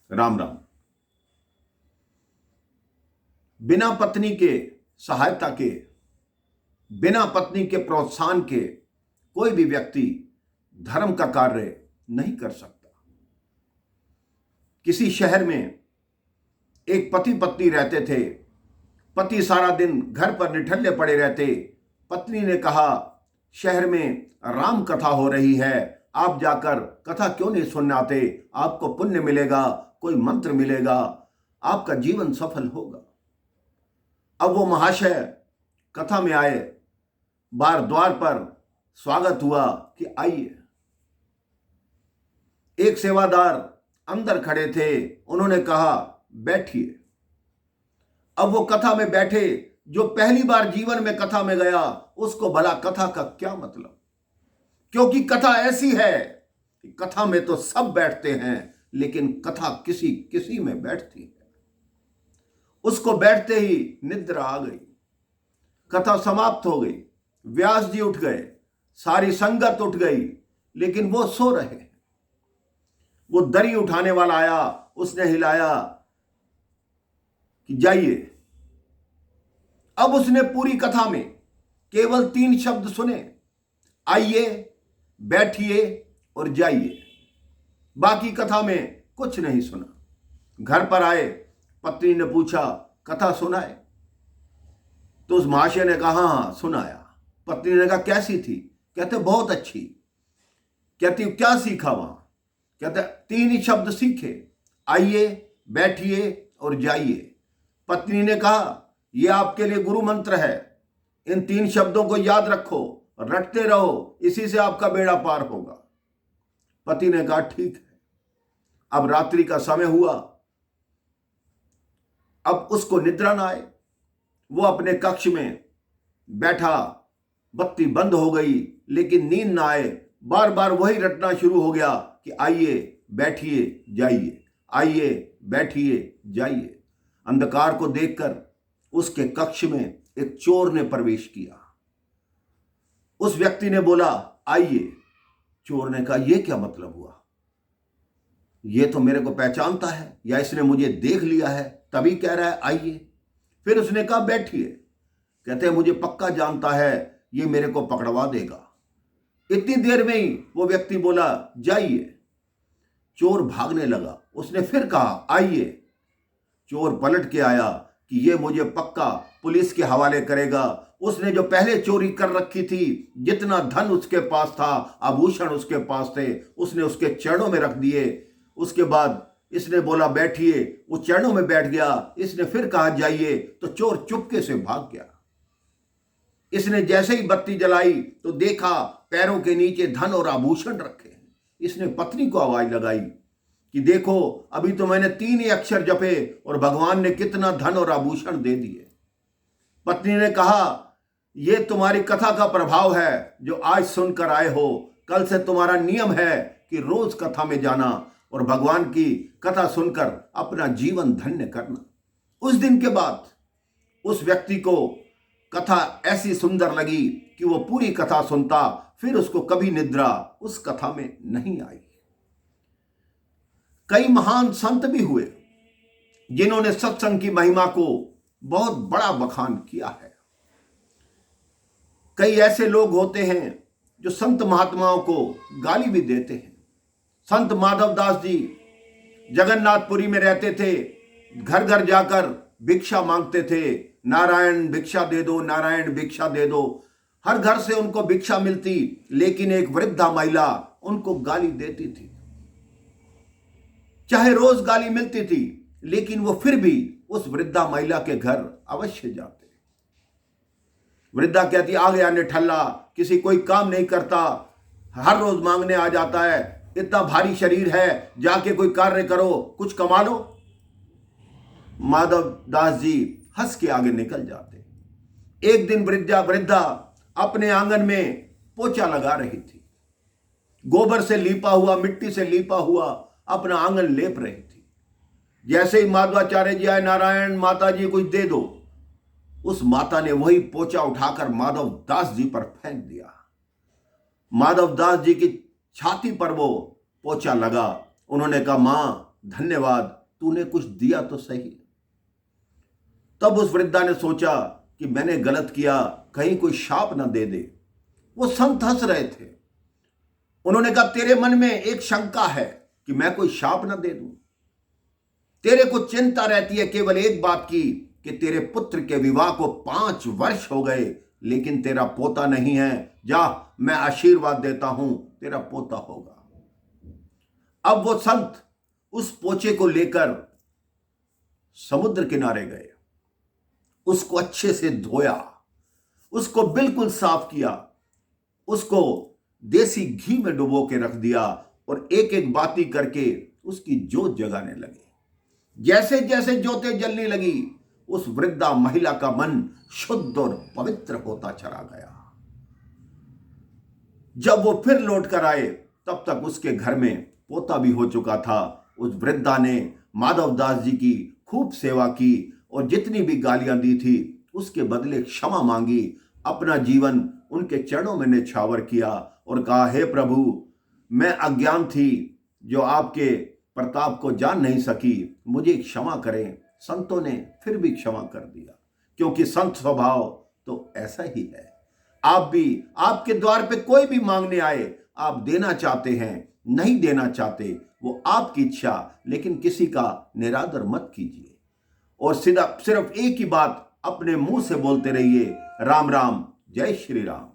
राम राम। बिना पत्नी के सहायता के, बिना पत्नी के प्रोत्साहन के कोई भी व्यक्ति धर्म का कार्य नहीं कर सकता। किसी शहर में एक पति पत्नी रहते थे। पति सारा दिन घर पर निठल्ले पड़े रहते। पत्नी ने कहा, शहर में राम कथा हो रही है, आप जाकर कथा क्यों नहीं सुनने आते? आपको पुण्य मिलेगा, कोई मंत्र मिलेगा, आपका जीवन सफल होगा। अब वो महाशय कथा में आए, बार द्वार पर स्वागत हुआ कि आइए। एक सेवादार अंदर खड़े थे, उन्होंने कहा बैठिए। अब वो कथा में बैठे। जो पहली बार जीवन में कथा में गया, उसको भला कथा का क्या मतलब, क्योंकि कथा ऐसी है कि कथा में तो सब बैठते हैं, लेकिन कथा किसी किसी में बैठती है। उसको बैठते ही निद्रा आ गई। कथा समाप्त हो गई। व्यास जी उठ गए, सारी संगत उठ गई, लेकिन वो सो रहे। वो दरी उठाने वाला आया, उसने हिलाया कि जाइए। अब उसने पूरी कथा में केवल 3 शब्द सुने, आइए, बैठिए और जाइए। बाकी कथा में कुछ नहीं सुना। घर पर आए, पत्नी ने पूछा कथा सुनाए? तो उस महाशय ने कहा हाँ सुनाया। पत्नी ने कहा कैसी थी? कहते बहुत अच्छी। कहती क्या सीखा वहां? कहते 3 ही शब्द सीखे, आइए, बैठिए और जाइए। पत्नी ने कहा यह आपके लिए गुरु मंत्र है, इन 3 शब्दों को याद रखो, रटते रहो, इसी से आपका बेड़ा पार होगा। पति ने कहा ठीक है। अब रात्रि का समय हुआ। अब उसको निद्रा ना आए, वो अपने कक्ष में बैठा, बत्ती बंद हो गई, लेकिन नींद ना आए। बार बार वही रटना शुरू हो गया कि आइए, बैठिए, जाइए, आइए, बैठिए, जाइए। अंधकार को देखकर उसके कक्ष में एक चोर ने प्रवेश किया। उस व्यक्ति ने बोला आइए। चोर ने कहा यह क्या मतलब हुआ? यह तो मेरे को पहचानता है, या इसने मुझे देख लिया है तभी कह रहा है आइए। फिर उसने कहा बैठिए। कहते हैं मुझे पक्का जानता है, ये मेरे को पकड़वा देगा। इतनी देर में ही वो व्यक्ति बोला जाइए। चोर भागने लगा। उसने फिर कहा आइए। चोर पलट के आया कि ये मुझे पक्का पुलिस के हवाले करेगा। उसने जो पहले चोरी कर रखी थी, जितना धन उसके पास था, आभूषण उसके पास थे, उसने उसके चरणों में रख दिए। उसके बाद इसने बोला बैठिए, वो चरणों में बैठ गया। इसने फिर कहा जाइए, तो चोर चुपके से भाग गया। इसने जैसे ही बत्ती जलाई तो देखा पैरों के नीचे धन और आभूषण रखे हैं। इसने पत्नी को आवाज लगाई कि देखो, अभी तो मैंने 3 ही अक्षर जपे और भगवान ने कितना धन और आभूषण दे दिए। पत्नी ने कहा यह तुम्हारी कथा का प्रभाव है जो आज सुनकर आए हो। कल से तुम्हारा नियम है कि रोज कथा में जाना और भगवान की कथा सुनकर अपना जीवन धन्य करना। उस दिन के बाद उस व्यक्ति को कथा ऐसी सुंदर लगी कि वो पूरी कथा सुनता, फिर उसको कभी निद्रा उस कथा में नहीं आई। कई महान संत भी हुए जिन्होंने सत्संग की महिमा को बहुत बड़ा बखान किया है। कई ऐसे लोग होते हैं जो संत महात्माओं को गाली भी देते हैं। संत माधवदास जी जगन्नाथपुरी में रहते थे, घर घर जाकर भिक्षा मांगते थे। नारायण भिक्षा दे दो, नारायण भिक्षा दे दो। हर घर से उनको भिक्षा मिलती, लेकिन एक वृद्धा महिला उनको गाली देती थी। चाहे रोज गाली मिलती थी, लेकिन वो फिर भी उस वृद्धा महिला के घर अवश्य जाते। वृद्धा कहती आ गया निठल्ला, किसी कोई काम नहीं करता, हर रोज मांगने आ जाता है, इतना भारी शरीर है, जाके कोई कार्य करो, कुछ कमा लो। माधव दास जी हंस के आगे निकल जाते। एक दिन वृद्धा अपने आंगन में पोछा लगा रही थी। गोबर से लीपा हुआ, मिट्टी से लीपा हुआ अपना आंगन लेप रही थी। जैसे ही माधवाचार्य जी आए, नारायण माता जी कुछ दे दो, उस माता ने वही पोछा उठाकर माधव दास जी पर फेंक दिया। माधव दास जी की छाती पर वो पोछा लगा। उन्होंने कहा मां धन्यवाद, तूने कुछ दिया तो सही। तब उस वृद्धा ने सोचा कि मैंने गलत किया, कहीं कोई शाप ना दे दे। वो संत हंस रहे थे। उन्होंने कहा, तेरे मन में एक शंका है कि मैं कोई शाप ना दे दूं। तेरे को चिंता रहती है केवल एक बात की कि तेरे पुत्र के विवाह को 5 वर्ष हो गए, लेकिन तेरा पोता नहीं है। जा, मैं आशीर्वाद देता हूं, तेरा पोता होगा। अब वो संत उस पोचे को लेकर समुद्र किनारे गए, उसको अच्छे से धोया, उसको बिल्कुल साफ किया, उसको देसी घी में डुबो के रख दिया और एक एक बाती करके उसकी जोत जगाने लगे। जैसे जैसे जोतें जलने लगी, उस वृद्धा महिला का मन शुद्ध और पवित्र होता चला गया। जब वो फिर लौट कर आए, तब तक उसके घर में पोता भी हो चुका था। उस वृद्धा ने माधवदास जी की खूब सेवा की और जितनी भी गालियां दी थी उसके बदले क्षमा मांगी, अपना जीवन उनके चरणों में न्यौछावर किया और कहा, हे प्रभु, मैं अज्ञान थी जो आपके प्रताप को जान नहीं सकी, मुझे क्षमा करें। संतों ने फिर भी क्षमा कर दिया, क्योंकि संत स्वभाव तो ऐसा ही है। आप भी, आपके द्वार पे कोई भी मांगने आए, आप देना चाहते हैं, नहीं देना चाहते, वो आपकी इच्छा, लेकिन किसी का निरादर मत कीजिए। और सिर्फ एक ही बात अपने मुंह से बोलते रहिए, राम राम, जय श्री राम।